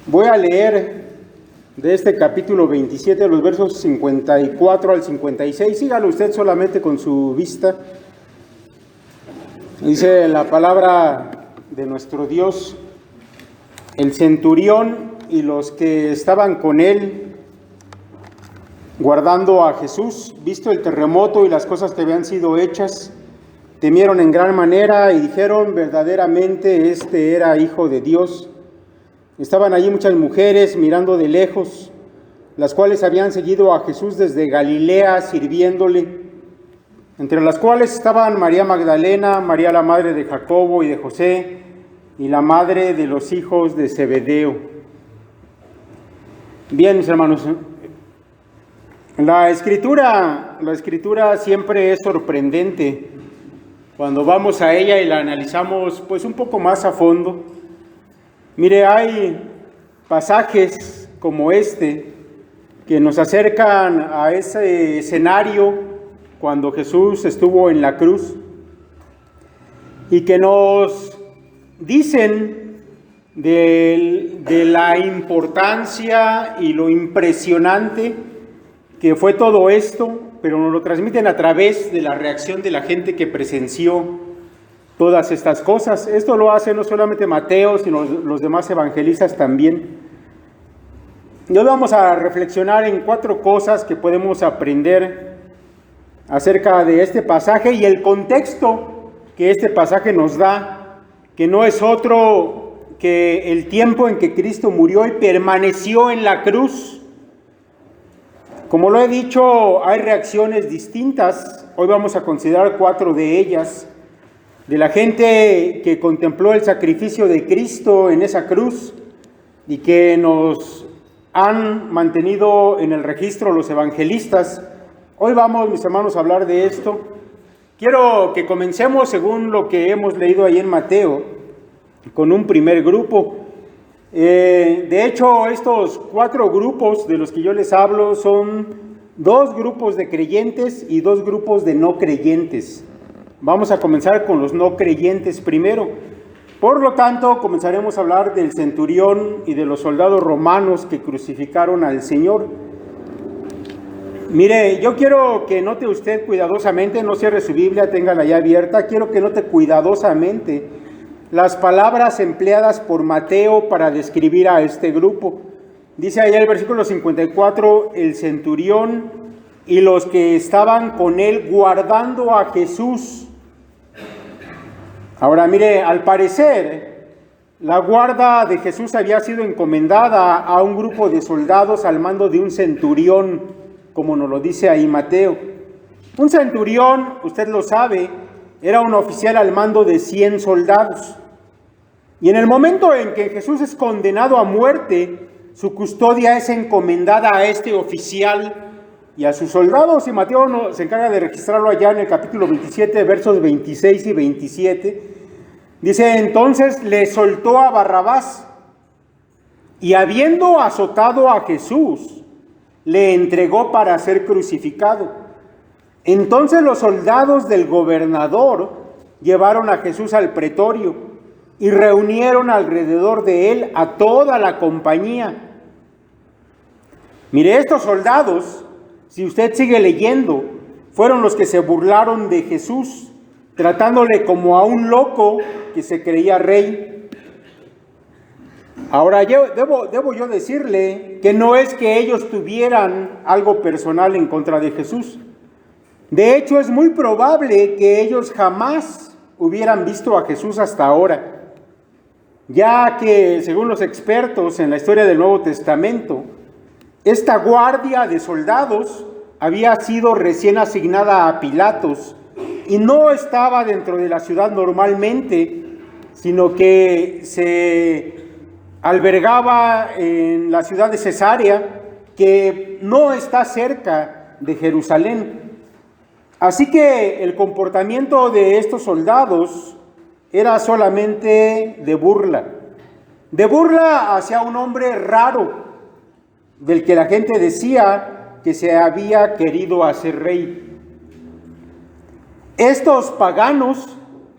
Voy a leer de este capítulo 27, los versos 54 al 56. Sígalo usted solamente con su vista. Dice la palabra de nuestro Dios: el centurión y los que estaban con él guardando a Jesús, visto el terremoto y las cosas que habían sido hechas, temieron en gran manera y dijeron: verdaderamente este era Hijo de Dios. Estaban allí muchas mujeres mirando de lejos, las cuales habían seguido a Jesús desde Galilea sirviéndole, entre las cuales estaban María Magdalena, María la madre de Jacobo y de José, y la madre de los hijos de Zebedeo. Bien, mis hermanos, la escritura siempre es sorprendente cuando vamos a ella y la analizamos pues un poco más a fondo. Mire, hay pasajes como este que nos acercan a ese escenario cuando Jesús estuvo en la cruz y que nos dicen de la importancia y lo impresionante que fue todo esto, pero nos lo transmiten a través de la reacción de la gente que presenció todas estas cosas. Esto lo hace no solamente Mateo, sino los demás evangelistas también. Y hoy vamos a reflexionar en 4 cosas que podemos aprender acerca de este pasaje y el contexto que este pasaje nos da, que no es otro que el tiempo en que Cristo murió y permaneció en la cruz. Como lo he dicho, hay reacciones distintas. Hoy vamos a considerar 4 de ellas, de la gente que contempló el sacrificio de Cristo en esa cruz y que nos han mantenido en el registro los evangelistas. Hoy vamos, mis hermanos, a hablar de esto. Quiero que comencemos según lo que hemos leído ahí en Mateo, con un primer grupo. De hecho, estos 4 grupos de los que yo les hablo son 2 grupos de creyentes y 2 grupos de no creyentes. Vamos a comenzar con los no creyentes primero. Por lo tanto, comenzaremos a hablar del centurión y de los soldados romanos que crucificaron al Señor. Mire, yo quiero que note usted cuidadosamente, no cierre su Biblia, téngala ya abierta. Quiero que note cuidadosamente las palabras empleadas por Mateo para describir a este grupo. Dice allá el versículo 54, el centurión y los que estaban con él guardando a Jesús. Ahora mire, al parecer, la guarda de Jesús había sido encomendada a un grupo de soldados al mando de un centurión, como nos lo dice ahí Mateo. Un centurión, usted lo sabe, era un oficial al mando de 100 soldados. Y en el momento en que Jesús es condenado a muerte, su custodia es encomendada a este oficial y a sus soldados, y Mateo se encarga de registrarlo allá en el capítulo 27, versos 26 y 27. Dice: entonces le soltó a Barrabás, y habiendo azotado a Jesús, le entregó para ser crucificado. Entonces los soldados del gobernador llevaron a Jesús al pretorio y reunieron alrededor de él a toda la compañía. Mire, estos soldados, si usted sigue leyendo, fueron los que se burlaron de Jesús, tratándole como a un loco que se creía rey. Ahora, debo yo decirle que no es que ellos tuvieran algo personal en contra de Jesús. De hecho, es muy probable que ellos jamás hubieran visto a Jesús hasta ahora, ya que, según los expertos en la historia del Nuevo Testamento, esta guardia de soldados había sido recién asignada a Pilatos y no estaba dentro de la ciudad normalmente, sino que se albergaba en la ciudad de Cesarea, que no está cerca de Jerusalén. Así que el comportamiento de estos soldados era solamente de burla hacia un hombre raro, del que la gente decía que se había querido hacer rey. Estos paganos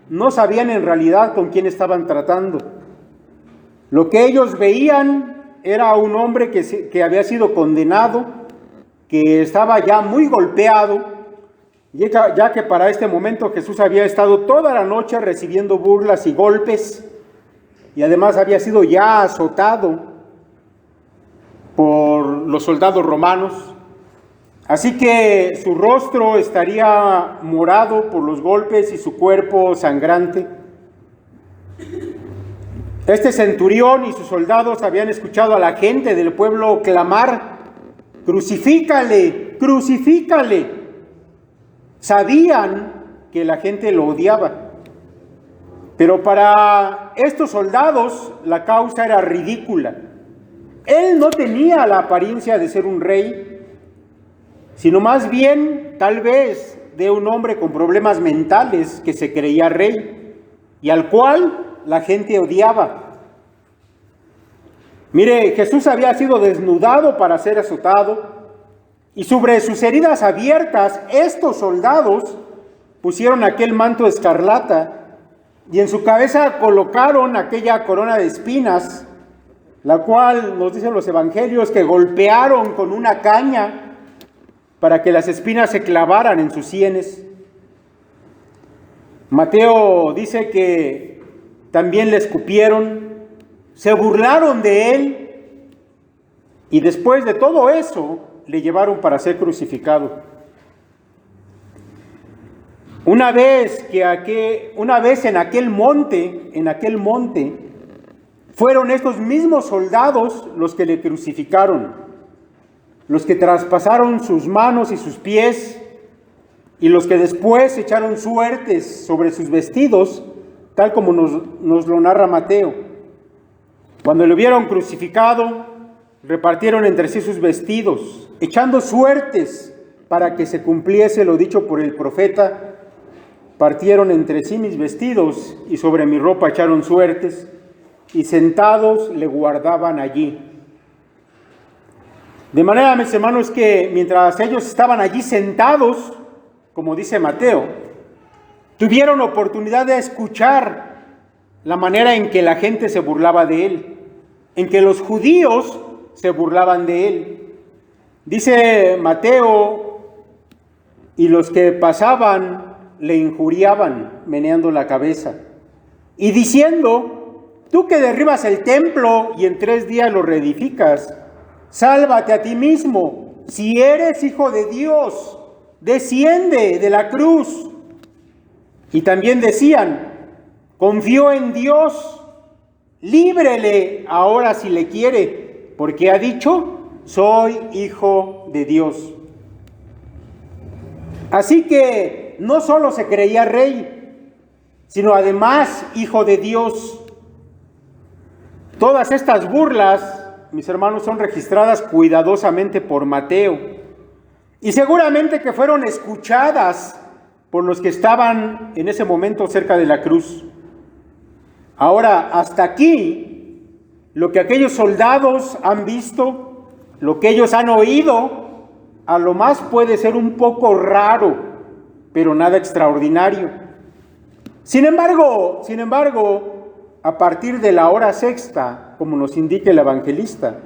no sabían en realidad con quién estaban tratando. Lo que ellos veían era un hombre que había sido condenado, que estaba ya muy golpeado, ya que para este momento Jesús había estado toda la noche recibiendo burlas y golpes, y además había sido ya azotado por los soldados romanos. Así que su rostro estaría morado por los golpes y su cuerpo sangrante. Este centurión y sus soldados habían escuchado a la gente del pueblo clamar: «¡Crucifícale! ¡Crucifícale!». Sabían que la gente lo odiaba. Pero para estos soldados la causa era ridícula. Él no tenía la apariencia de ser un rey, sino más bien, tal vez, de un hombre con problemas mentales que se creía rey y al cual la gente odiaba. Mire, Jesús había sido desnudado para ser azotado, y sobre sus heridas abiertas, estos soldados pusieron aquel manto escarlata y en su cabeza colocaron aquella corona de espinas, la cual nos dicen los evangelios que golpearon con una caña para que las espinas se clavaran en sus sienes. Mateo dice que también le escupieron, se burlaron de él y después de todo eso le llevaron para ser crucificado. Una vez en aquel monte, fueron estos mismos soldados los que le crucificaron, los que traspasaron sus manos y sus pies, y los que después echaron suertes sobre sus vestidos, tal como nos lo narra Mateo. Cuando lo vieron crucificado, repartieron entre sí sus vestidos, echando suertes para que se cumpliese lo dicho por el profeta: «Partieron entre sí mis vestidos y sobre mi ropa echaron suertes, y sentados le guardaban allí». De manera, mis hermanos, que mientras ellos estaban allí sentados, como dice Mateo, tuvieron oportunidad de escuchar la manera en que la gente se burlaba de él, en que los judíos se burlaban de él. Dice Mateo: «Y los que pasaban le injuriaban, meneando la cabeza, y diciendo: tú que derribas el templo y en 3 días lo reedificas, sálvate a ti mismo, si eres hijo de Dios, desciende de la cruz». Y también decían: «Confió en Dios, líbrele ahora si le quiere, porque ha dicho: soy hijo de Dios». Así que no solo se creía rey, sino además hijo de Dios. Todas estas burlas, mis hermanos, son registradas cuidadosamente por Mateo, y seguramente que fueron escuchadas por los que estaban en ese momento cerca de la cruz. Ahora, hasta aquí, lo que aquellos soldados han visto, lo que ellos han oído, a lo más puede ser un poco raro, pero nada extraordinario. Sin embargo, a partir de la hora sexta, como nos indica el evangelista,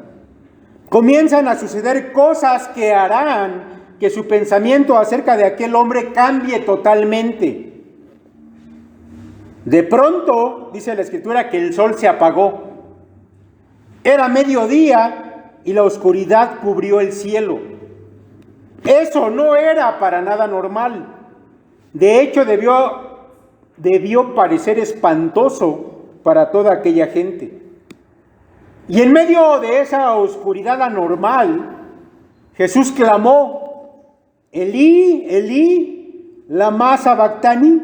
comienzan a suceder cosas que harán que su pensamiento acerca de aquel hombre cambie totalmente. De pronto, dice la Escritura, que el sol se apagó. Era mediodía y la oscuridad cubrió el cielo. Eso no era para nada normal. De hecho, debió parecer espantoso para toda aquella gente. Y en medio de esa oscuridad anormal, Jesús clamó: «Elí, Elí, lama sabactani»,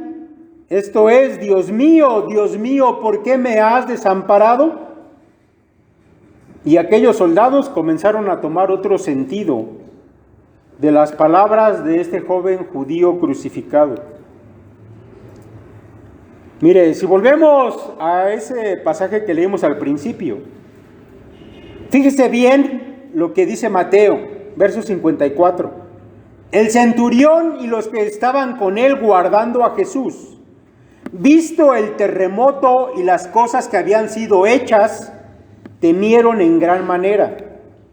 esto es: Dios mío, ¿por qué me has desamparado? Y aquellos soldados comenzaron a tomar otro sentido de las palabras de este joven judío crucificado. Mire, si volvemos a ese pasaje que leímos al principio, fíjese bien lo que dice Mateo, verso 54. El centurión y los que estaban con él guardando a Jesús, visto el terremoto y las cosas que habían sido hechas, temieron en gran manera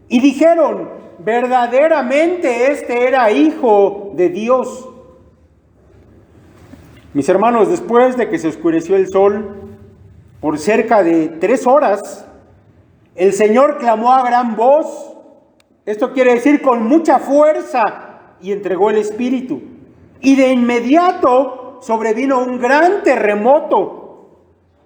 y dijeron: verdaderamente este era Hijo de Dios. Mis hermanos, después de que se oscureció el sol por cerca de 3 horas, el Señor clamó a gran voz, esto quiere decir con mucha fuerza, y entregó el Espíritu. Y de inmediato sobrevino un gran terremoto,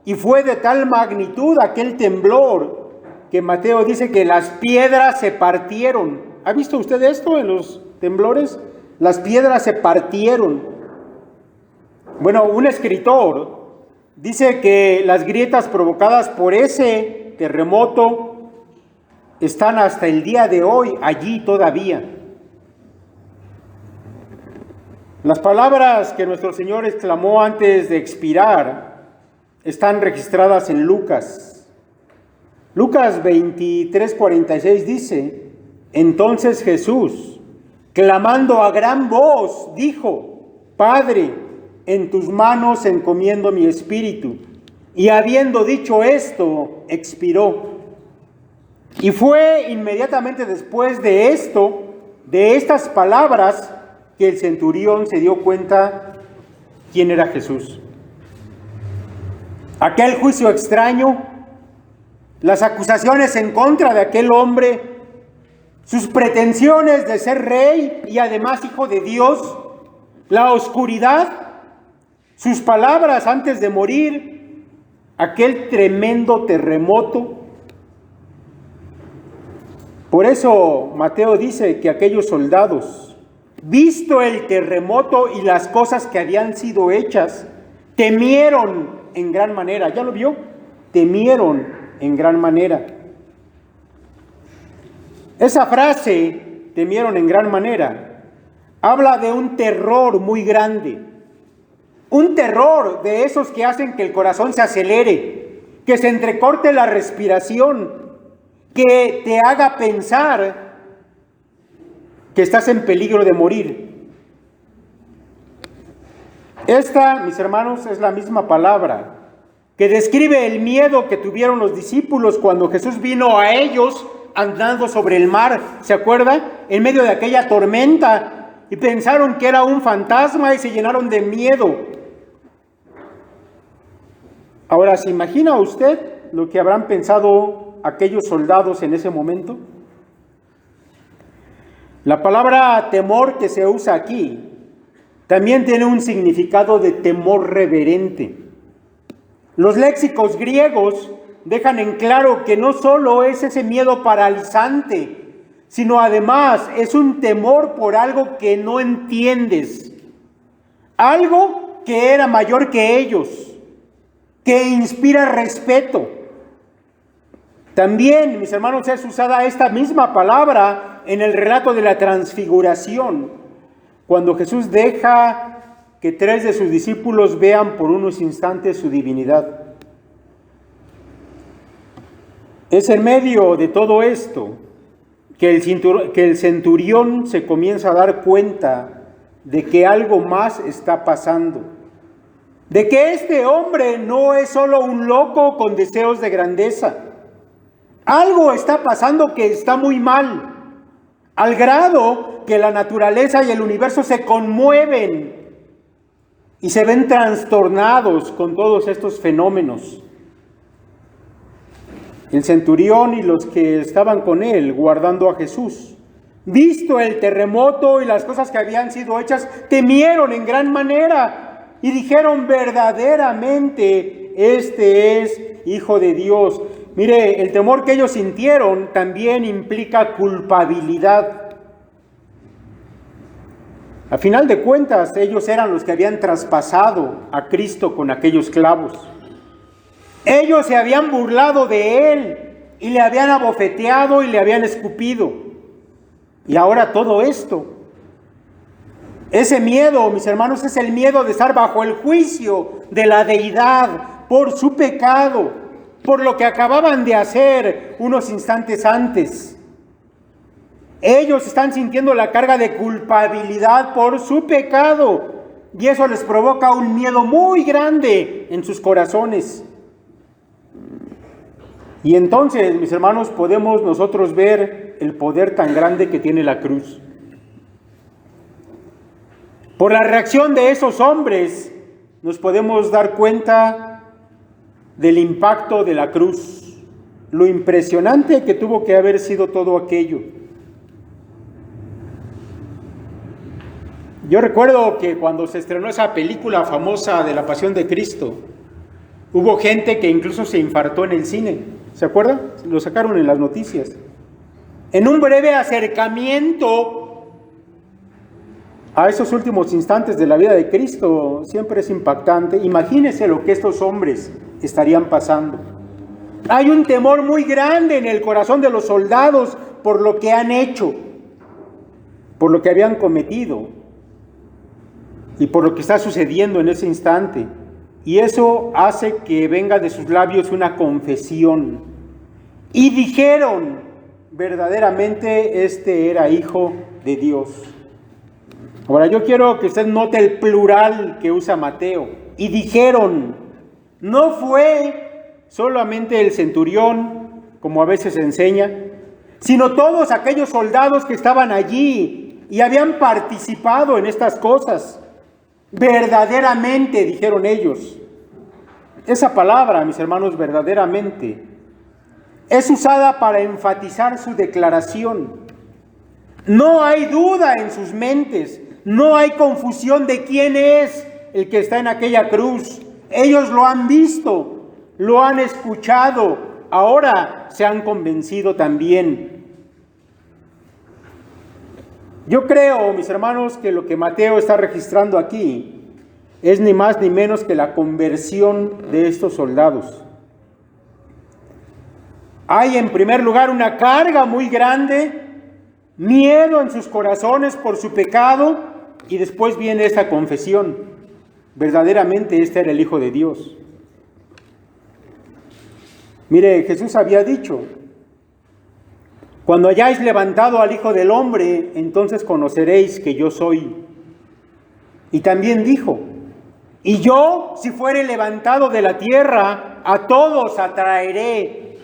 y fue de tal magnitud aquel temblor que Mateo dice que las piedras se partieron. ¿Ha visto usted esto en los temblores? Las piedras se partieron. Bueno, un escritor dice que las grietas provocadas por ese terremoto están hasta el día de hoy allí todavía. Las palabras que nuestro Señor exclamó antes de expirar están registradas en Lucas. Lucas 23:46 dice: entonces Jesús, clamando a gran voz, dijo: Padre, en tus manos encomiendo mi espíritu. Y habiendo dicho esto, expiró. Y fue inmediatamente después de esto, de estas palabras, que el centurión se dio cuenta quién era Jesús. Aquel juicio extraño, las acusaciones en contra de aquel hombre, sus pretensiones de ser rey y además hijo de Dios, la oscuridad, sus palabras antes de morir, aquel tremendo terremoto. Por eso Mateo dice que aquellos soldados, visto el terremoto y las cosas que habían sido hechas, temieron en gran manera. ¿Ya lo vio? Temieron en gran manera. Esa frase, temieron en gran manera, habla de un terror muy grande. Un terror de esos que hacen que el corazón se acelere, que se entrecorte la respiración, que te haga pensar que estás en peligro de morir. Esta, mis hermanos, es la misma palabra que describe el miedo que tuvieron los discípulos cuando Jesús vino a ellos andando sobre el mar. ¿Se acuerda? En medio de aquella tormenta, y pensaron que era un fantasma y se llenaron de miedo. Ahora, ¿se imagina usted lo que habrán pensado aquellos soldados en ese momento? La palabra temor que se usa aquí también tiene un significado de temor reverente. Los léxicos griegos dejan en claro que no solo es ese miedo paralizante, sino además es un temor por algo que no entiendes, algo que era mayor que ellos, que inspira respeto. También, mis hermanos, es usada esta misma palabra en el relato de la transfiguración, cuando Jesús deja que 3 de sus discípulos vean por unos instantes su divinidad. Es en medio de todo esto que el centurión se comienza a dar cuenta de que algo más está pasando. De que este hombre no es solo un loco con deseos de grandeza. Algo está pasando que está muy mal, al grado que la naturaleza y el universo se conmueven y se ven trastornados con todos estos fenómenos. El centurión y los que estaban con él guardando a Jesús, visto el terremoto y las cosas que habían sido hechas, temieron en gran manera y dijeron: verdaderamente este es Hijo de Dios. Mire, el temor que ellos sintieron también implica culpabilidad. A final de cuentas, ellos eran los que habían traspasado a Cristo con aquellos clavos. Ellos se habían burlado de Él y le habían abofeteado y le habían escupido. Y ahora todo esto. Ese miedo, mis hermanos, es el miedo de estar bajo el juicio de la deidad por su pecado, por lo que acababan de hacer unos instantes antes. Ellos están sintiendo la carga de culpabilidad por su pecado y eso les provoca un miedo muy grande en sus corazones. Y entonces, mis hermanos, podemos nosotros ver el poder tan grande que tiene la cruz. Por la reacción de esos hombres, nos podemos dar cuenta del impacto de la cruz, lo impresionante que tuvo que haber sido todo aquello. Yo recuerdo que cuando se estrenó esa película famosa de la Pasión de Cristo, hubo gente que incluso se infartó en el cine. ¿Se acuerdan? Lo sacaron en las noticias. En un breve acercamiento a esos últimos instantes de la vida de Cristo, siempre es impactante. Imagínense lo que estos hombres estarían pasando. Hay un temor muy grande en el corazón de los soldados por lo que han hecho, por lo que habían cometido y por lo que está sucediendo en ese instante. Y eso hace que venga de sus labios una confesión. Y dijeron, verdaderamente este era hijo de Dios. Ahora yo quiero que usted note el plural que usa Mateo. Y dijeron, no fue solamente el centurión, como a veces se enseña, sino todos aquellos soldados que estaban allí y habían participado en estas cosas. Verdaderamente, dijeron ellos. Esa palabra, mis hermanos, verdaderamente, es usada para enfatizar su declaración. No hay duda en sus mentes, no hay confusión de quién es el que está en aquella cruz. Ellos lo han visto, lo han escuchado, ahora se han convencido también. Yo creo, mis hermanos, que lo que Mateo está registrando aquí es ni más ni menos que la conversión de estos soldados. Hay en primer lugar una carga muy grande, miedo en sus corazones por su pecado, y después viene esta confesión. Verdaderamente este era el Hijo de Dios. Mire, Jesús había dicho, cuando hayáis levantado al Hijo del Hombre, entonces conoceréis que yo soy. Y también dijo, y yo, si fuere levantado de la tierra, a todos atraeré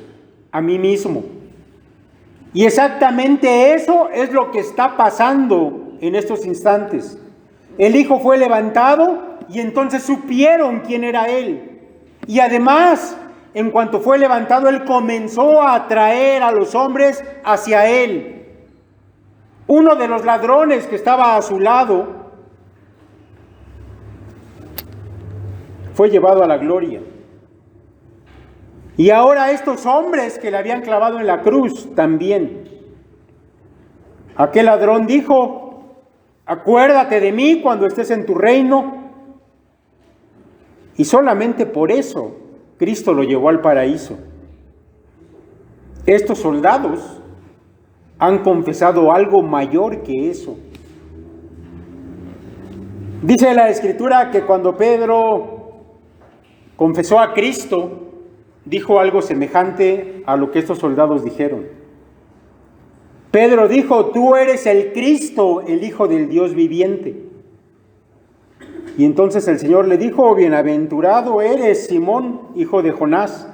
a mí mismo. Y exactamente eso es lo que está pasando en estos instantes. El Hijo fue levantado y entonces supieron quién era Él. Y además, en cuanto fue levantado, Él comenzó a atraer a los hombres hacia Él. Uno de los ladrones que estaba a su lado fue llevado a la gloria. Y ahora estos hombres que le habían clavado en la cruz también. Aquel ladrón dijo, acuérdate de mí cuando estés en tu reino. Y solamente por eso Cristo lo llevó al paraíso. Estos soldados han confesado algo mayor que eso. Dice la Escritura que cuando Pedro confesó a Cristo, dijo algo semejante a lo que estos soldados dijeron. Pedro dijo, tú eres el Cristo, el Hijo del Dios viviente. Y entonces el Señor le dijo, bienaventurado eres, Simón, hijo de Jonás,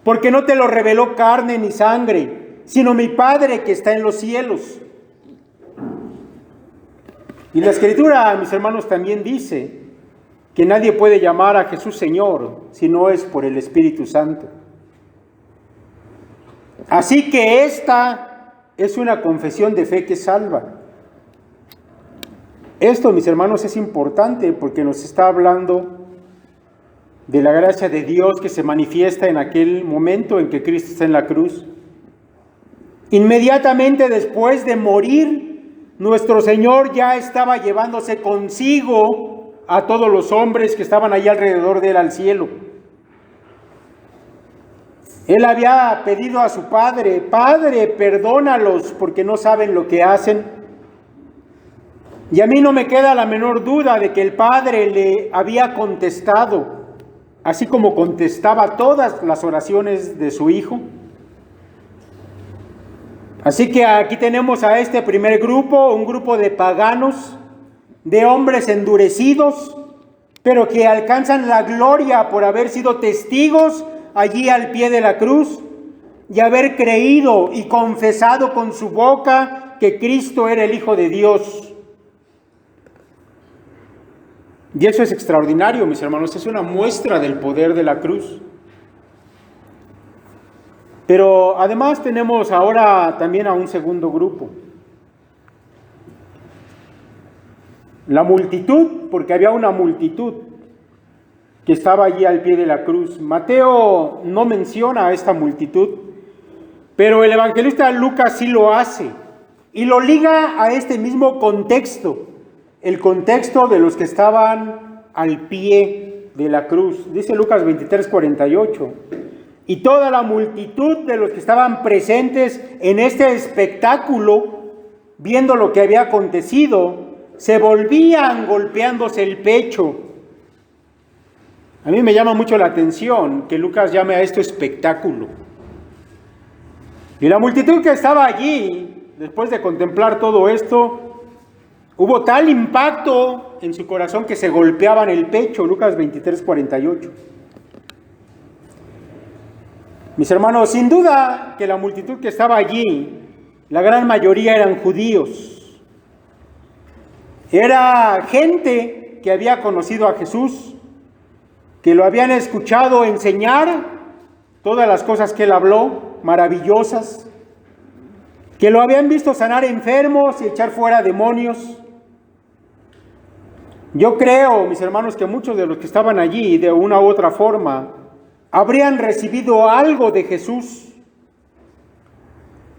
porque no te lo reveló carne ni sangre, sino mi Padre que está en los cielos. Y la Escritura, mis hermanos, también dice que nadie puede llamar a Jesús Señor si no es por el Espíritu Santo. Así que esta es una confesión de fe que salva. Esto, mis hermanos, es importante porque nos está hablando de la gracia de Dios que se manifiesta en aquel momento en que Cristo está en la cruz. Inmediatamente después de morir, nuestro Señor ya estaba llevándose consigo a todos los hombres que estaban allí alrededor de él al cielo. Él había pedido a su Padre, Padre, perdónalos porque no saben lo que hacen. Y a mí no me queda la menor duda de que el Padre le había contestado, así como contestaba todas las oraciones de su Hijo. Así que aquí tenemos a este primer grupo, un grupo de paganos, de hombres endurecidos, pero que alcanzan la gloria por haber sido testigos allí al pie de la cruz. y haber creído y confesado con su boca que Cristo era el Hijo de Dios. Y eso es extraordinario, mis hermanos, es una muestra del poder de la cruz. Pero además tenemos ahora también a un segundo grupo. La multitud, porque había una multitud que estaba allí al pie de la cruz. Mateo no menciona a esta multitud, pero el evangelista Lucas sí lo hace y lo liga a este mismo contexto, el contexto de los que estaban al pie de la cruz. Dice Lucas 23:48, y toda la multitud de los que estaban presentes en este espectáculo, viendo lo que había acontecido, se volvían golpeándose el pecho. A mí me llama mucho la atención que Lucas llame a esto espectáculo. Y la multitud que estaba allí, después de contemplar todo esto, hubo tal impacto en su corazón que se golpeaban el pecho. Lucas 23:48. Mis hermanos, sin duda que la multitud que estaba allí, la gran mayoría eran judíos. Era gente que había conocido a Jesús, que lo habían escuchado enseñar todas las cosas que él habló, maravillosas, que lo habían visto sanar enfermos y echar fuera demonios. Yo creo, mis hermanos, que muchos de los que estaban allí, de una u otra forma, habrían recibido algo de Jesús,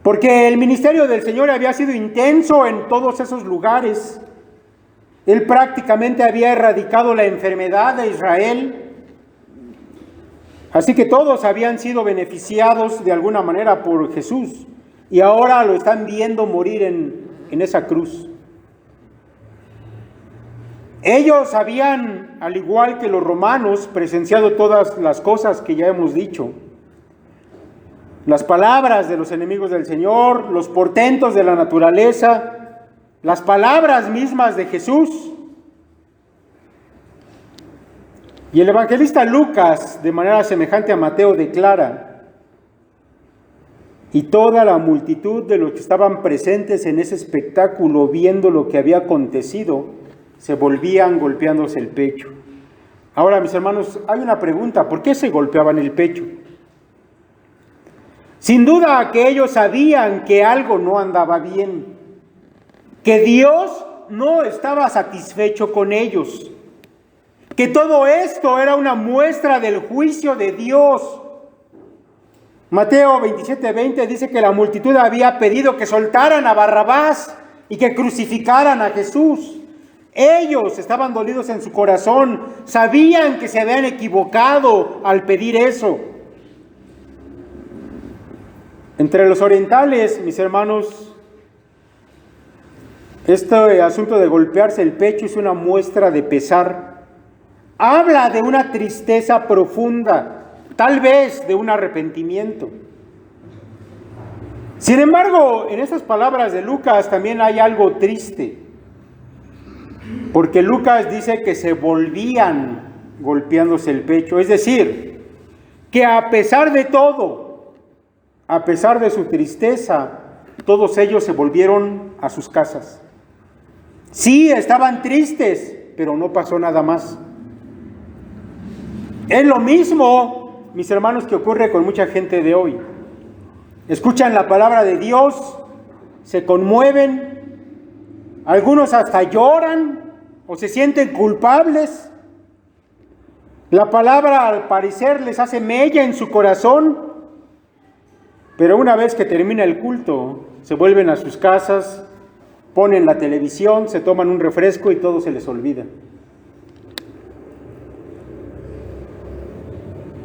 porque el ministerio del Señor había sido intenso en todos esos lugares. Él prácticamente había erradicado la enfermedad de Israel. Así que todos habían sido beneficiados de alguna manera por Jesús y ahora lo están viendo morir en esa cruz. Ellos habían, al igual que los romanos, presenciado todas las cosas que ya hemos dicho. Las palabras de los enemigos del Señor, los portentos de la naturaleza, las palabras mismas de Jesús. Y el evangelista Lucas, de manera semejante a Mateo, declara: y toda la multitud de los que estaban presentes en ese espectáculo, viendo lo que había acontecido, se volvían golpeándose el pecho. Ahora, mis hermanos, hay una pregunta: ¿por qué se golpeaban el pecho? Sin duda que ellos sabían que algo no andaba bien, que Dios no estaba satisfecho con ellos, que todo esto era una muestra del juicio de Dios. Mateo 27:20 dice que la multitud había pedido que soltaran a Barrabás y que crucificaran a Jesús. Ellos estaban dolidos en su corazón, sabían que se habían equivocado al pedir eso. Entre los orientales, mis hermanos, este asunto de golpearse el pecho es una muestra de pesar. Habla de una tristeza profunda, tal vez de un arrepentimiento. Sin embargo, en estas palabras de Lucas también hay algo triste, porque Lucas dice que se volvían golpeándose el pecho, es decir, que a pesar de todo, a pesar de su tristeza, todos ellos se volvieron a sus casas. Sí, estaban tristes, pero no pasó nada más. Es lo mismo, mis hermanos, que ocurre con mucha gente de hoy. Escuchan la palabra de Dios, se conmueven, algunos hasta lloran o se sienten culpables. La palabra al parecer les hace mella en su corazón, pero una vez que termina el culto, se vuelven a sus casas, ponen la televisión, se toman un refresco y todo se les olvida.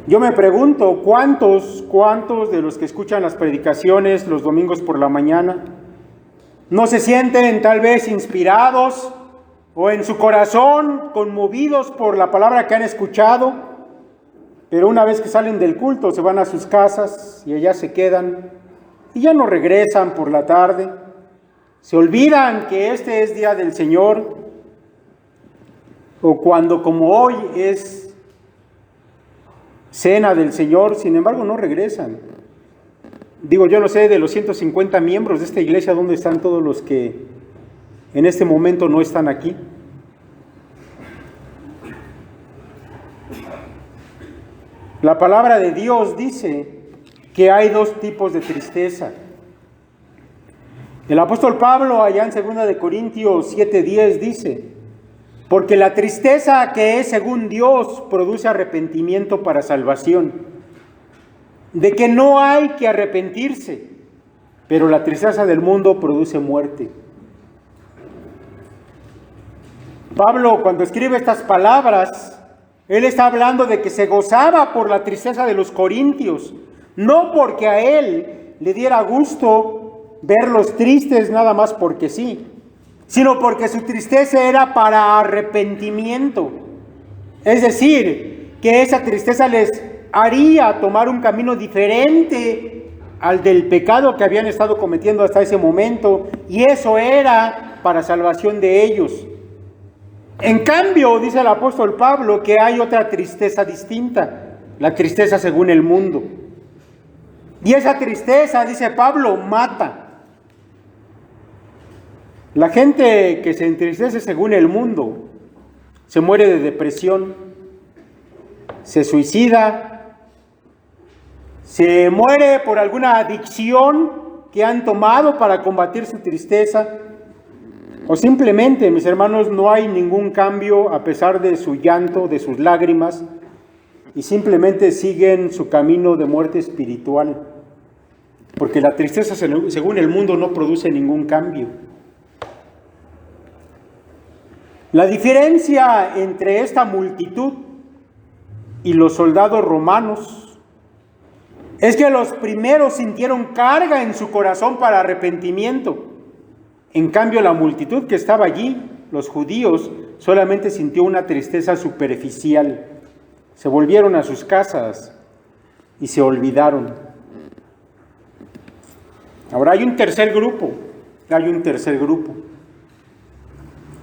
Yo me pregunto, ¿cuántos de los que escuchan las predicaciones los domingos por la mañana no se sienten tal vez inspirados o en su corazón conmovidos por la palabra que han escuchado, pero una vez que salen del culto se van a sus casas y allá se quedan y ya no regresan por la tarde? Se olvidan que este es día del Señor, o cuando como hoy es cena del Señor, sin embargo no regresan. Digo, yo no sé de los 150 miembros de esta iglesia, ¿dónde están todos los que en este momento no están aquí? La palabra de Dios dice que hay dos tipos de tristeza. El apóstol Pablo, allá en 2 de Corintios 7:10, dice: porque la tristeza que es según Dios produce arrepentimiento para salvación, de que no hay que arrepentirse, pero la tristeza del mundo produce muerte. Pablo, cuando escribe estas palabras, él está hablando de que se gozaba por la tristeza de los corintios, no porque a él le diera gusto verlos tristes nada más porque sí, sino porque su tristeza era para arrepentimiento. Es decir, que esa tristeza les haría tomar un camino diferente al del pecado que habían estado cometiendo hasta ese momento, y eso era para salvación de ellos. En cambio, dice el apóstol Pablo que hay otra tristeza distinta, la tristeza según el mundo. Y esa tristeza, dice Pablo, mata. La gente que se entristece según el mundo se muere de depresión, se suicida, se muere por alguna adicción que han tomado para combatir su tristeza, o simplemente, mis hermanos, no hay ningún cambio a pesar de su llanto, de sus lágrimas, y simplemente siguen su camino de muerte espiritual, porque la tristeza según el mundo no produce ningún cambio. La diferencia entre esta multitud y los soldados romanos es que los primeros sintieron carga en su corazón para arrepentimiento. En cambio, la multitud que estaba allí, los judíos, solamente sintió una tristeza superficial. Se volvieron a sus casas y se olvidaron. Ahora hay un tercer grupo.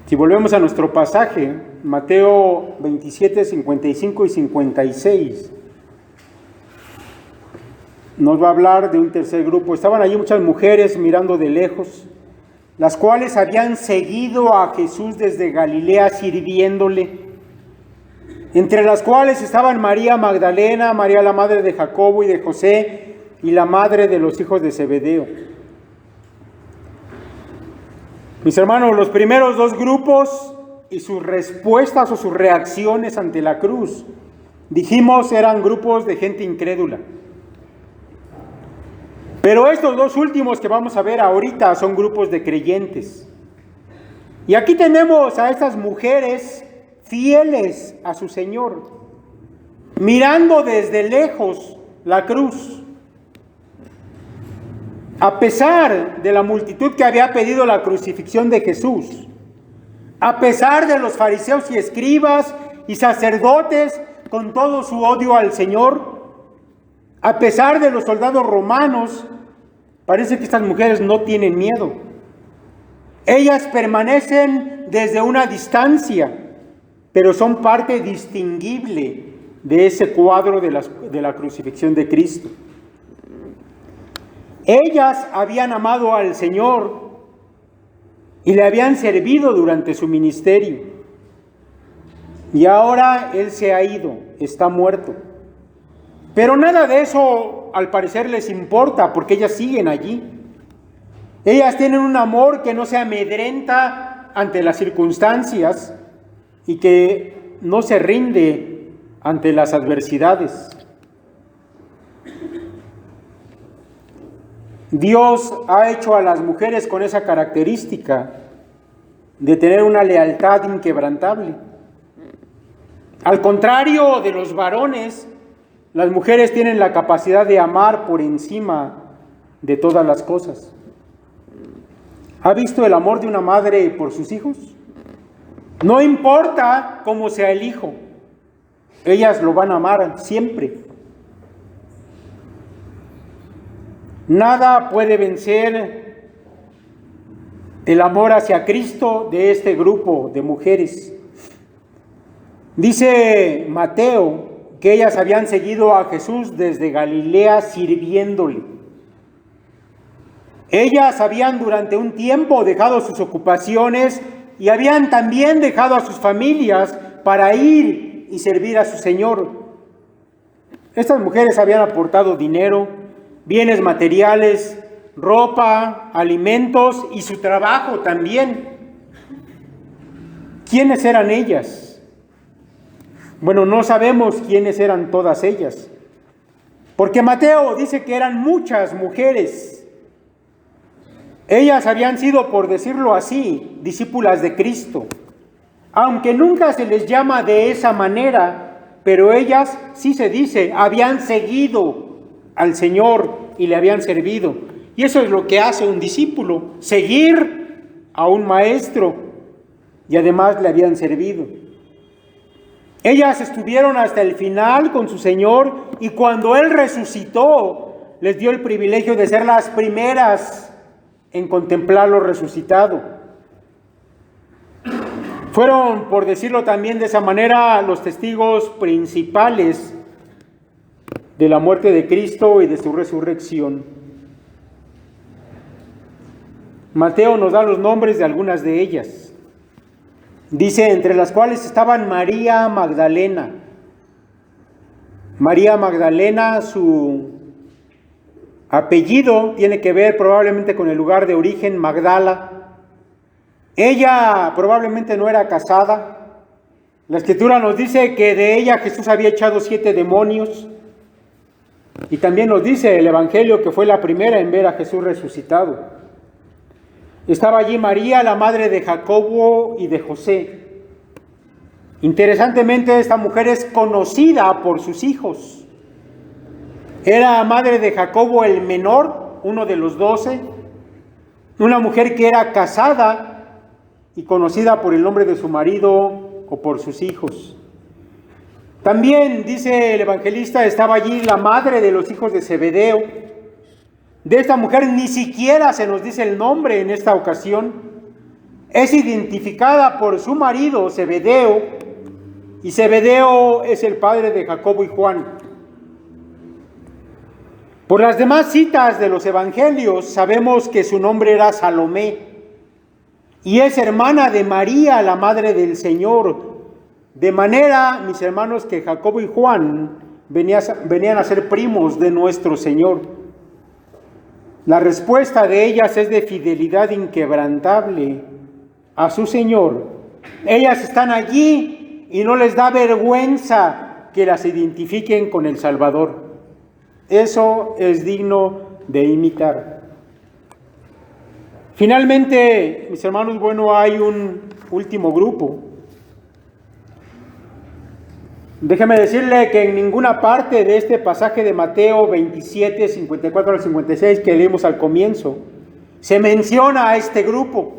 Si volvemos a nuestro pasaje, Mateo 27, 55 y 56, nos va a hablar de un tercer grupo. Estaban allí muchas mujeres mirando de lejos, las cuales habían seguido a Jesús desde Galilea sirviéndole, entre las cuales estaban María Magdalena, María la madre de Jacobo y de José, y la madre de los hijos de Zebedeo. Mis hermanos, los primeros dos grupos y sus respuestas o sus reacciones ante la cruz, dijimos, eran grupos de gente incrédula. Pero estos dos últimos que vamos a ver ahorita son grupos de creyentes. Y aquí tenemos a estas mujeres fieles a su Señor, mirando desde lejos la cruz. A pesar de la multitud que había pedido la crucifixión de Jesús, a pesar de los fariseos y escribas y sacerdotes con todo su odio al Señor, a pesar de los soldados romanos, parece que estas mujeres no tienen miedo. Ellas permanecen desde una distancia, pero son parte distinguible de ese cuadro de la crucifixión de Cristo. Ellas habían amado al Señor y le habían servido durante su ministerio. Y ahora Él se ha ido, está muerto. Pero nada de eso al parecer les importa, porque ellas siguen allí. Ellas tienen un amor que no se amedrenta ante las circunstancias y que no se rinde ante las adversidades. Dios ha hecho a las mujeres con esa característica de tener una lealtad inquebrantable. Al contrario de los varones, las mujeres tienen la capacidad de amar por encima de todas las cosas. ¿Ha visto el amor de una madre por sus hijos? No importa cómo sea el hijo, ellas lo van a amar siempre. Nada puede vencer el amor hacia Cristo de este grupo de mujeres. Dice Mateo que ellas habían seguido a Jesús desde Galilea sirviéndole. Ellas habían durante un tiempo dejado sus ocupaciones y habían también dejado a sus familias para ir y servir a su Señor. Estas mujeres habían aportado dinero, bienes materiales, ropa, alimentos y su trabajo también. ¿Quiénes eran ellas? Bueno, no sabemos quiénes eran todas ellas, porque Mateo dice que eran muchas mujeres. Ellas habían sido, por decirlo así, discípulas de Cristo, aunque nunca se les llama de esa manera, pero ellas, sí se dice, habían seguido al Señor y le habían servido. Y eso es lo que hace un discípulo, seguir a un maestro, y además le habían servido. Ellas estuvieron hasta el final con su Señor, y cuando Él resucitó, les dio el privilegio de ser las primeras en contemplarlo resucitado. Fueron, por decirlo también de esa manera, los testigos principales de la muerte de Cristo y de su resurrección. Mateo nos da los nombres de algunas de ellas. Dice, entre las cuales estaban María Magdalena. María Magdalena, su apellido tiene que ver probablemente con el lugar de origen, Magdala. Ella probablemente no era casada. La Escritura nos dice que de ella Jesús había echado 7 demonios. Y también nos dice el Evangelio que fue la primera en ver a Jesús resucitado. Estaba allí María, la madre de Jacobo y de José. Interesantemente, esta mujer es conocida por sus hijos. Era madre de Jacobo el menor, uno de los 12, una mujer que era casada y conocida por el nombre de su marido o por sus hijos. También, dice el evangelista, estaba allí la madre de los hijos de Zebedeo. De esta mujer ni siquiera se nos dice el nombre en esta ocasión. Es identificada por su marido, Zebedeo, y Zebedeo es el padre de Jacobo y Juan. Por las demás citas de los evangelios sabemos que su nombre era Salomé y es hermana de María, la madre del Señor. De manera, mis hermanos, que Jacobo y Juan venían a ser primos de nuestro Señor. La respuesta de ellas es de fidelidad inquebrantable a su Señor. Ellas están allí y no les da vergüenza que las identifiquen con el Salvador. Eso es digno de imitar. Finalmente, mis hermanos, bueno, hay un último grupo. Déjeme decirle que en ninguna parte de este pasaje de Mateo 27, 54 al 56 que leímos al comienzo, se menciona a este grupo.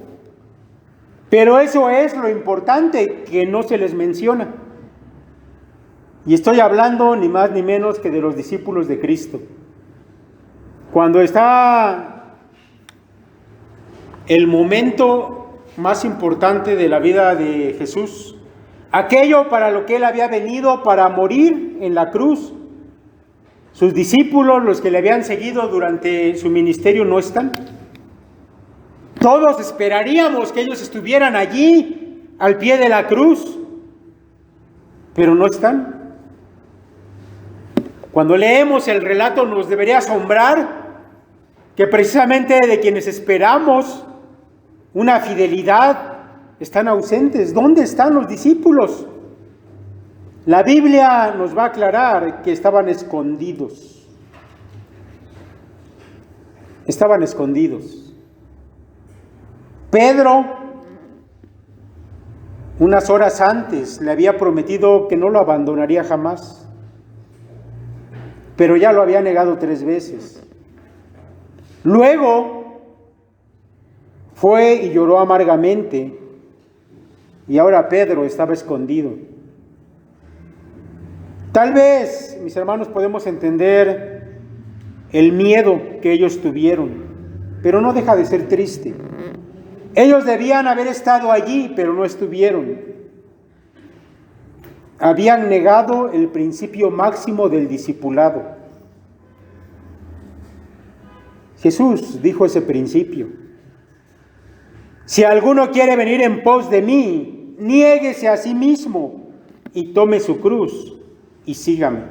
Pero eso es lo importante, que no se les menciona. Y estoy hablando ni más ni menos que de los discípulos de Cristo. Cuando está el momento más importante de la vida de Jesús, aquello para lo que Él había venido, para morir en la cruz, sus discípulos, los que le habían seguido durante su ministerio, no están. Todos esperaríamos que ellos estuvieran allí, al pie de la cruz, pero no están. Cuando leemos el relato nos debería asombrar que precisamente de quienes esperamos una fidelidad están ausentes. ¿Dónde están los discípulos? La Biblia nos va a aclarar que estaban escondidos. Estaban escondidos. Pedro, unas horas antes, le había prometido que no lo abandonaría jamás. Pero ya lo había negado 3 veces. Luego fue y lloró amargamente, y ahora Pedro estaba escondido. Tal vez, mis hermanos, podemos entender el miedo que ellos tuvieron, pero no deja de ser triste. Ellos debían haber estado allí, pero no estuvieron. Habían negado el principio máximo del discipulado. Jesús dijo ese principio. Si alguno quiere venir en pos de mí, niéguese a sí mismo y tome su cruz y sígame.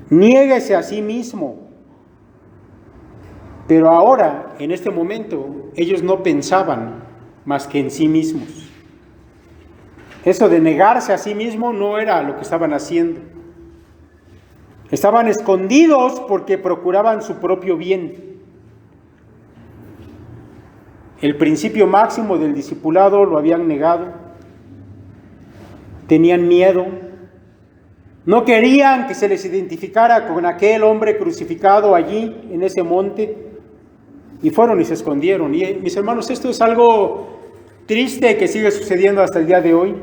Niéguese a sí mismo. Pero ahora, en este momento, ellos no pensaban más que en sí mismos. Eso de negarse a sí mismo no era lo que estaban haciendo. Estaban escondidos porque procuraban su propio bien. El principio máximo del discipulado lo habían negado. Tenían miedo. No querían que se les identificara con aquel hombre crucificado allí, en ese monte. Y fueron y se escondieron. Y mis hermanos, esto es algo triste que sigue sucediendo hasta el día de hoy.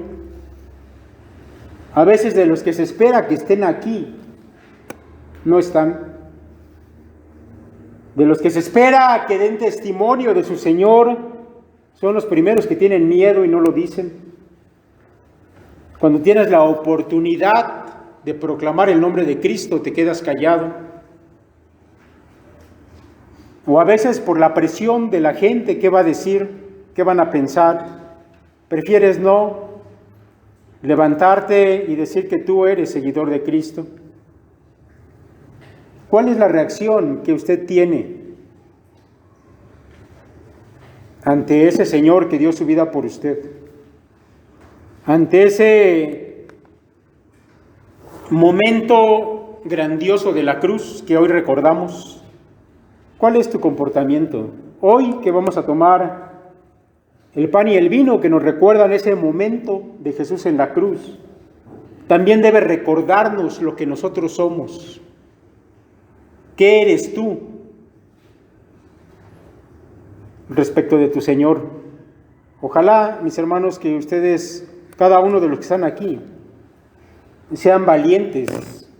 A veces de los que se espera que estén aquí, no están. De los que se espera que den testimonio de su Señor, son los primeros que tienen miedo y no lo dicen. Cuando tienes la oportunidad de proclamar el nombre de Cristo, te quedas callado. O a veces por la presión de la gente, ¿qué va a decir? ¿Qué van a pensar? Prefieres no levantarte y decir que tú eres seguidor de Cristo. ¿Cuál es la reacción que usted tiene ante ese Señor que dio su vida por usted? Ante ese momento grandioso de la cruz que hoy recordamos. ¿Cuál es tu comportamiento? Hoy que vamos a tomar el pan y el vino que nos recuerdan ese momento de Jesús en la cruz, también debe recordarnos lo que nosotros somos. ¿Qué eres tú respecto de tu Señor? Ojalá, mis hermanos, que ustedes, cada uno de los que están aquí, sean valientes,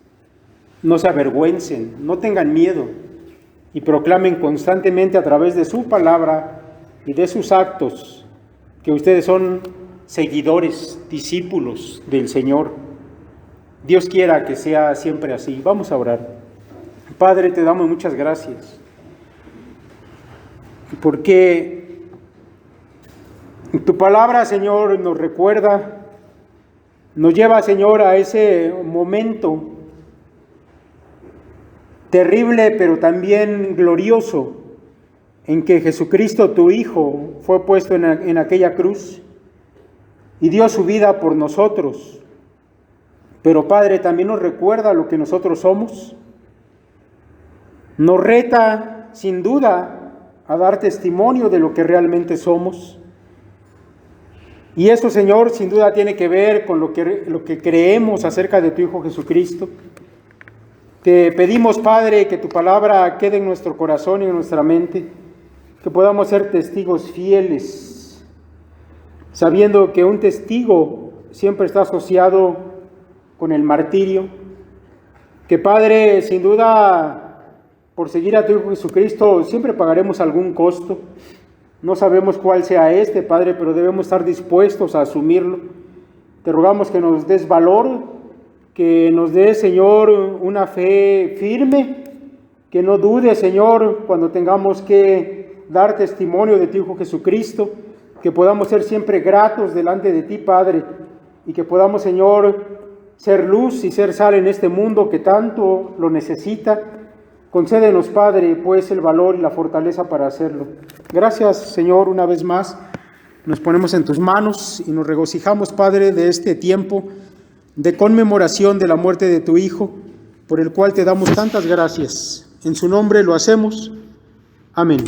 no se avergüencen, no tengan miedo y proclamen constantemente a través de su palabra y de sus actos que ustedes son seguidores, discípulos del Señor. Dios quiera que sea siempre así. Vamos a orar. Padre, te damos muchas gracias, porque tu palabra, Señor, nos recuerda, nos lleva, Señor, a ese momento terrible, pero también glorioso, en que Jesucristo, tu Hijo, fue puesto en aquella cruz y dio su vida por nosotros. Pero, Padre, también nos recuerda lo que nosotros somos. Nos reta, sin duda, a dar testimonio de lo que realmente somos. Y esto, Señor, sin duda tiene que ver con lo que creemos acerca de tu Hijo Jesucristo. Te pedimos, Padre, que tu palabra quede en nuestro corazón y en nuestra mente, que podamos ser testigos fieles, sabiendo que un testigo siempre está asociado con el martirio. Que, Padre, sin duda, por seguir a tu Hijo Jesucristo, siempre pagaremos algún costo. No sabemos cuál sea este, Padre, pero debemos estar dispuestos a asumirlo. Te rogamos que nos des valor, que nos des, Señor, una fe firme, que no dudes, Señor, cuando tengamos que dar testimonio de tu Hijo Jesucristo, que podamos ser siempre gratos delante de ti, Padre, y que podamos, Señor, ser luz y ser sal en este mundo que tanto lo necesita. Concédenos, Padre, pues el valor y la fortaleza para hacerlo. Gracias, Señor, una vez más. Nos ponemos en tus manos y nos regocijamos, Padre, de este tiempo de conmemoración de la muerte de tu Hijo, por el cual te damos tantas gracias. En su nombre lo hacemos. Amén.